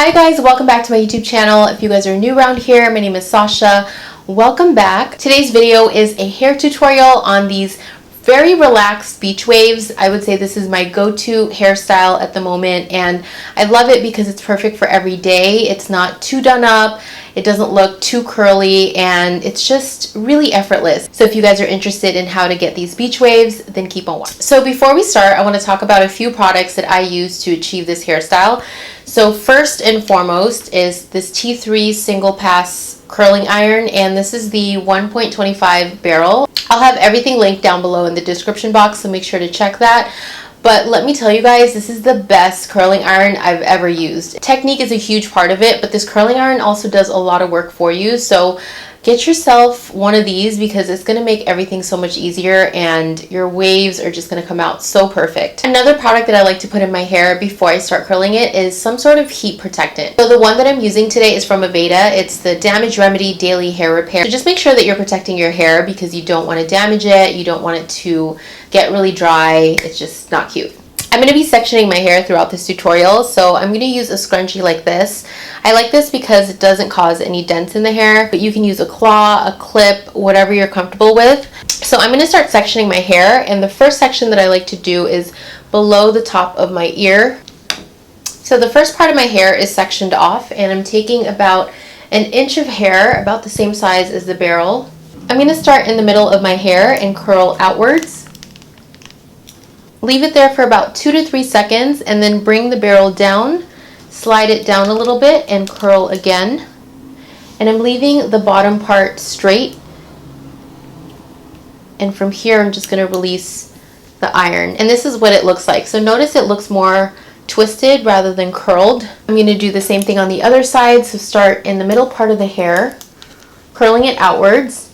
Hi guys, welcome back to my YouTube channel. If you guys are new around here, my name is Sasha. Welcome back. Today's video is a hair tutorial on these very relaxed beach waves. I would say this is my go-to hairstyle at the moment, and I love it because it's perfect for every day. It's not too done up, it doesn't look too curly, and it's just really effortless. So if you guys are interested in how to get these beach waves, then keep on watching. So before we start, I want to talk about a few products that I use to achieve this hairstyle. So first and foremost is this T3 single pass curling iron, and this is the 1.25 barrel. I'll have everything linked down below in the description box, so make sure to check that. But let me tell you guys, this is the best curling iron I've ever used. Technique is a huge part of it, but this curling iron also does a lot of work for you. So get yourself one of these because it's going to make everything so much easier and your waves are just going to come out so perfect. Another product that I like to put in my hair before I start curling it is some sort of heat protectant. So the one that I'm using today is from Aveda. It's the Damage Remedy Daily Hair Repair. So just make sure that you're protecting your hair because you don't want to damage it. You don't want it to get really dry. It's just not cute. I'm going to be sectioning my hair throughout this tutorial, so I'm going to use a scrunchie like this. I like this because it doesn't cause any dents in the hair, but you can use a claw, a clip, whatever you're comfortable with. So I'm going to start sectioning my hair, and the first section that I like to do is below the top of my ear. So the first part of my hair is sectioned off, and I'm taking about an inch of hair, about the same size as the barrel. I'm going to start in the middle of my hair and curl outwards. Leave it there for about 2 to 3 seconds and then bring the barrel down, slide it down a little bit and curl again. And I'm leaving the bottom part straight. And from here I'm just going to release the iron. And this is what it looks like. So notice it looks more twisted rather than curled. I'm going to do the same thing on the other side. So start in the middle part of the hair, curling it outwards,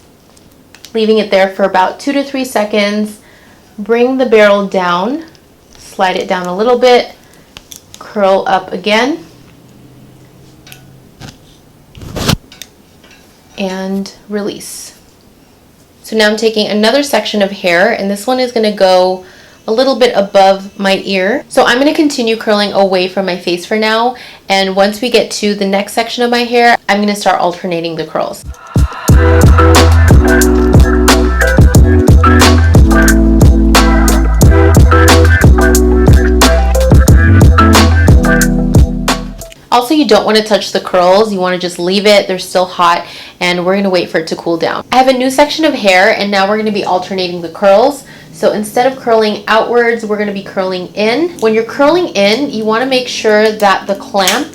leaving it there for about 2 to 3 seconds. Bring the barrel down, slide it down a little bit, curl up again, and release. So now I'm taking another section of hair, and this one is going to go a little bit above my ear. So I'm going to continue curling away from my face for now, and once we get to the next section of my hair, I'm going to start alternating the curls. Also, you don't want to touch the curls. You want to just leave it. They're still hot, and we're going to wait for it to cool down. I have a new section of hair, and now we're going to be alternating the curls. So instead of curling outwards, we're going to be curling in. When you're curling in, you want to make sure that the clamp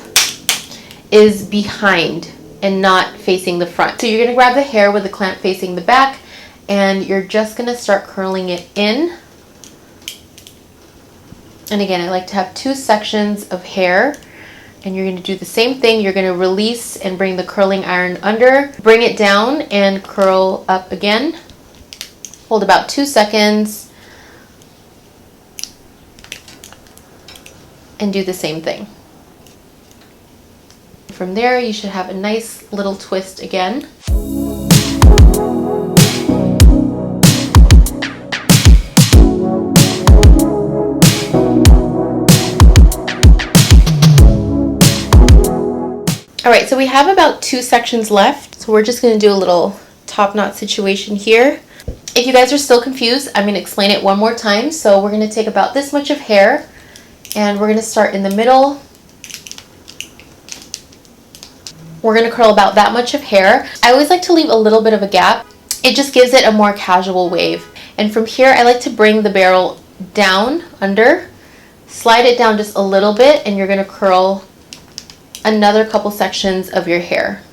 is behind and not facing the front. So you're going to grab the hair with the clamp facing the back, and you're just going to start curling it in. And again, I like to have 2 sections of hair. And you're going to do the same thing. You're going to release and bring the curling iron under, bring it down and curl up again. Hold about 2 seconds and do the same thing. From there, you should have a nice little twist again. Alright, so we have about 2 sections left, so we're just going to do a little top knot situation here. If you guys are still confused, I'm going to explain it one more time. So we're going to take about this much of hair, and we're going to start in the middle. We're going to curl about that much of hair. I always like to leave a little bit of a gap. It just gives it a more casual wave. And from here, I like to bring the barrel down, under, slide it down just a little bit, and you're going to curl another couple sections of your hair.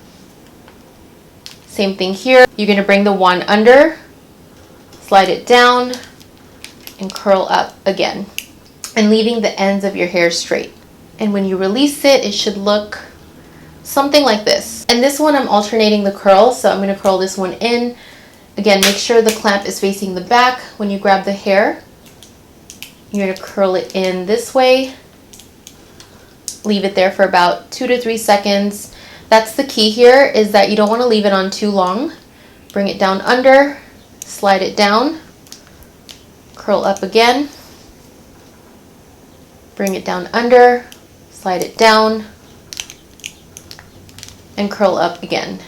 Same thing here. You're going to bring the one under, slide it down, and curl up again, and leaving the ends of your hair straight. And when you release it, it should look something like this. And this one I'm alternating the curls, so I'm going to curl this one in. Again, make sure the clamp is facing the back when you grab the hair. You're going to curl it in this way. Leave it there for about 2 to 3 seconds. That's the key here, is that you don't want to leave it on too long. Bring it down under, slide it down, curl up again, bring it down under, slide it down, and curl up again.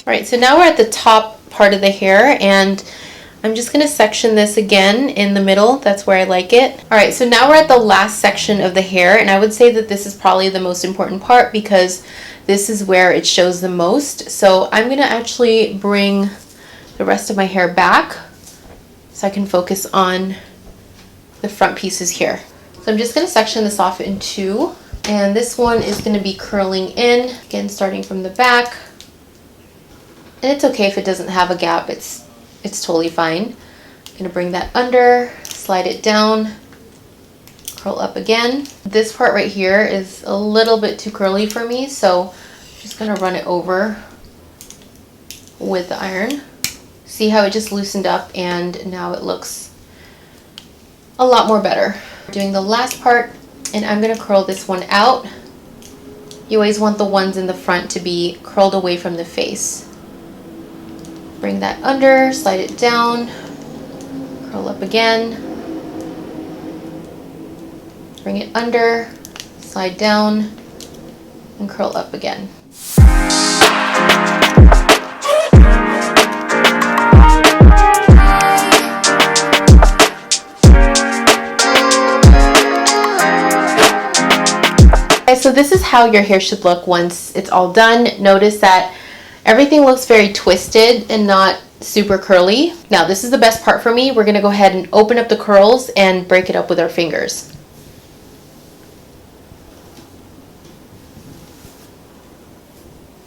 Alright, so now we're at the top part of the hair, and I'm just going to section this again in the middle. That's where I like it. Alright, so now we're at the last section of the hair, and I would say that this is probably the most important part because this is where it shows the most. So I'm going to actually bring the rest of my hair back so I can focus on the front pieces here. So I'm just going to section this off in two, and this one is going to be curling in, again starting from the back. And it's okay if it doesn't have a gap, it's totally fine. I'm gonna bring that under, slide it down, curl up again. This part right here is a little bit too curly for me, so I'm just gonna run it over with the iron. See how it just loosened up and now it looks a lot more better. Doing the last part, and I'm gonna curl this one out. You always want the ones in the front to be curled away from the face. Bring that under, slide it down, curl up again, bring it under, slide down, and curl up again. Okay, so this is how your hair should look once it's all done. Notice that everything looks very twisted and not super curly. Now this is the best part for me. We're gonna go ahead and open up the curls and break it up with our fingers.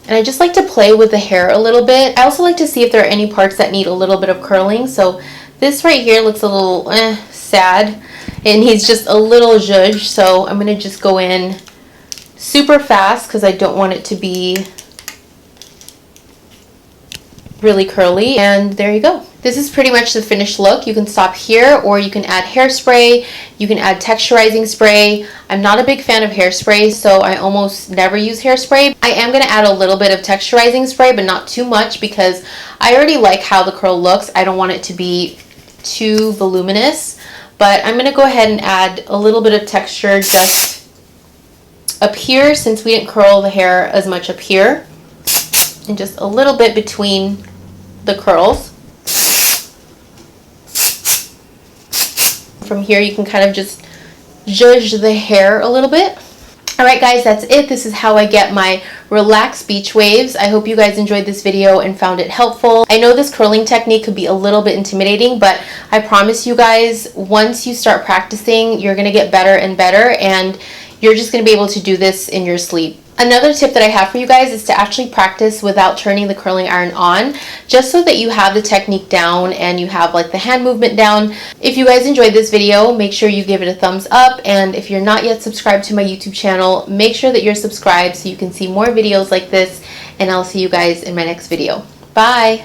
And I just like to play with the hair a little bit. I also like to see if there are any parts that need a little bit of curling. So this right here looks a little sad and he's just a little zhuzh. So I'm gonna just go in super fast because I don't want it to be really curly, and there you go. This is pretty much the finished look. You can stop here or you can add hairspray, you can add texturizing spray. I'm not a big fan of hairspray, so I almost never use hairspray. I am going to add a little bit of texturizing spray, but not too much because I already like how the curl looks. I don't want it to be too voluminous, but I'm going to go ahead and add a little bit of texture just up here since we didn't curl the hair as much up here, and just a little bit between the curls. From here you can kind of just zhuzh the hair a little bit. Alright guys, that's it. This is how I get my relaxed beach waves. I hope you guys enjoyed this video and found it helpful. I know this curling technique could be a little bit intimidating, but I promise you guys, once you start practicing, you're going to get better and better, and you're just going to be able to do this in your sleep. Another tip that I have for you guys is to actually practice without turning the curling iron on, just so that you have the technique down and you have like the hand movement down. If you guys enjoyed this video, make sure you give it a thumbs up, and if you're not yet subscribed to my YouTube channel, make sure that you're subscribed so you can see more videos like this, and I'll see you guys in my next video. Bye!